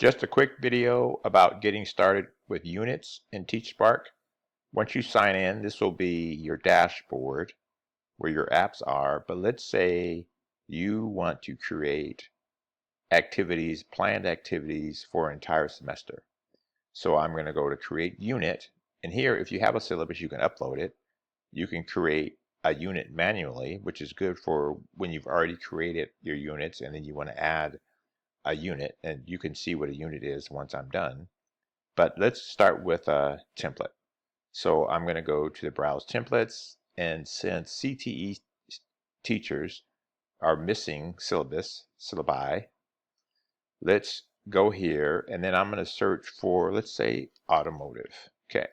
Just a quick video about getting started with units in TeachSpark. Once you sign in, this will be your dashboard where your apps are. But let's say you want to create activities, planned activities for an entire semester. So I'm going to go to create unit. And here, if you have a syllabus, you can upload it. You can create a unit manually, which is good for when you've already created your units and then you want to add a unit, and you can see what a unit is once I'm done. But let's start with a template. So I'm going to go to the browse templates, and since CTE teachers are missing syllabi, let's go here, and then I'm going to search for, let's say, automotive. Okay.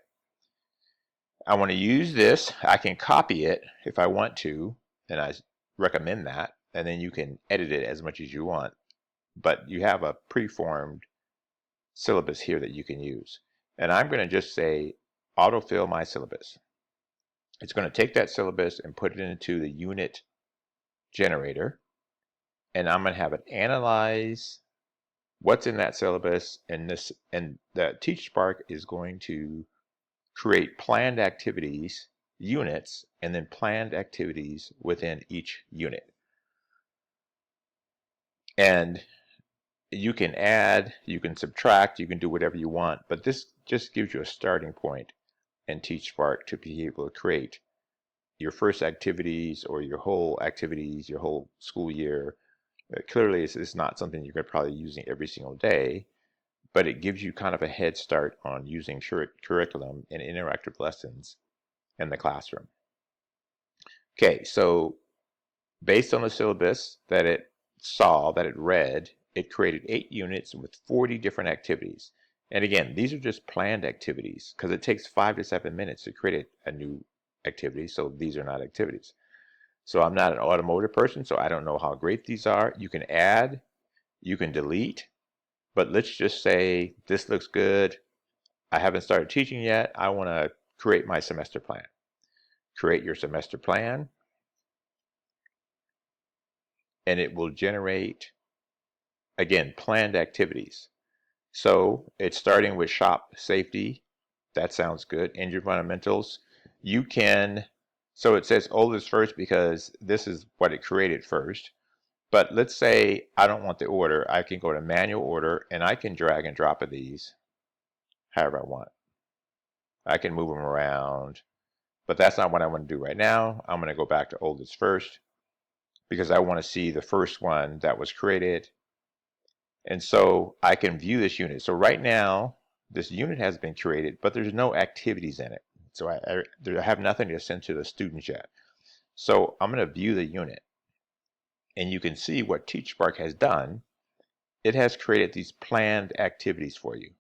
I want to use this. I can copy it if I want to, and I recommend that, and then you can edit it as much as you want. But you have a preformed syllabus here that you can use. And I'm going to just say autofill my syllabus. It's going to take that syllabus and put it into the unit generator. And I'm going to have it analyze what's in that syllabus, and the TeachSpark is going to create planned activities, units, and then planned activities within each unit. And you can add, you can subtract, you can do whatever you want, but this just gives you a starting point in TeachSpark to be able to create your first activities or your whole activities, your whole school year. Clearly, it's not something you're probably using every single day, but it gives you kind of a head start on using curriculum and interactive lessons in the classroom. Okay, so based on the syllabus that it saw, that it read, it created 8 units with 40 different activities. And again, these are just planned activities because it takes 5 to 7 minutes to create a new activity. So these are not activities. So I'm not an automotive person, so I don't know how great these are. You can add, you can delete, but let's just say this looks good. I haven't started teaching yet. I want to create my semester plan. Create your semester plan, and it will generate, again, planned activities. So it's starting with shop safety. That sounds good. Engine fundamentals. You can, so it says oldest first because this is what it created first. But let's say I don't want the order. I can go to manual order and I can drag and drop of these however I want. I can move them around, but that's not what I want to do right now. I'm going to go back to oldest first because I want to see the first one that was created. And so I can view this unit. So right now, this unit has been created, but there's no activities in it. So I have nothing to send to the students yet. So I'm going to view the unit. And you can see what TeachSpark has done. It has created these planned activities for you.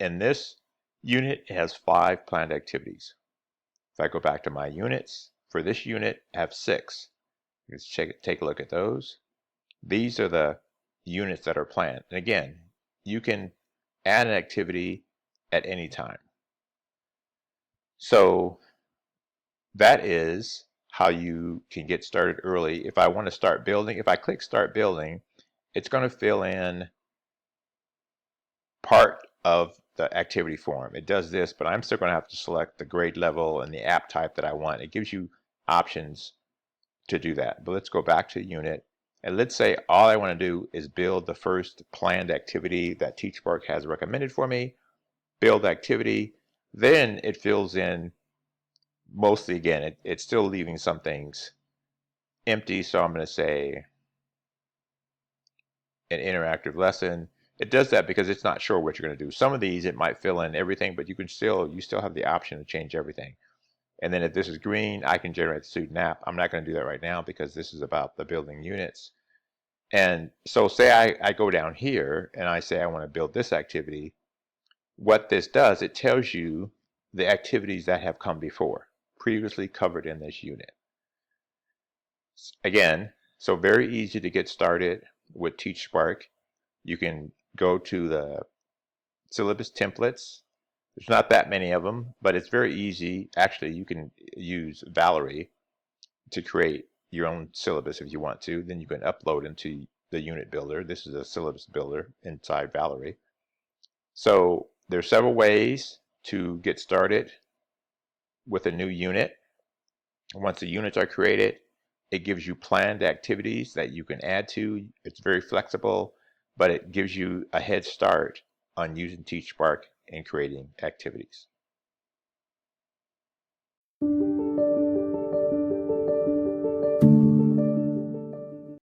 In this unit, it has 5 planned activities. If I go back to my units, for this unit, I have 6. Let's take a look at those. These are the units that are planned. And again, you can add an activity at any time. So that is how you can get started early. If I want to start building, if I click start building, it's going to fill in part of the activity form. It does this, but I'm still going to have to select the grade level and the app type that I want. It gives you options to do that. But let's go back to the unit. And let's say all I want to do is build the first planned activity that TeachSpark has recommended for me. Build activity. Then it fills in mostly, again, it's still leaving some things empty. So I'm going to say an interactive lesson. It does that because it's not sure what you're going to do. Some of these, it might fill in everything, but you still have the option to change everything. And then if this is green, I can generate the student app. I'm not going to do that right now because this is about the building units. And so say I go down here and I say I want to build this activity. What this does, it tells you the activities that have come before, previously covered in this unit. Again, so very easy to get started with TeachSpark. You can go to the syllabus templates. There's not that many of them, but it's very easy. Actually, you can use Valerie to create your own syllabus if you want to. Then you can upload into the unit builder. This is a syllabus builder inside Valerie. So there's several ways to get started with a new unit. Once the units are created, it gives you planned activities that you can add to. It's very flexible, but it gives you a head start on using TeachSpark and creating activities.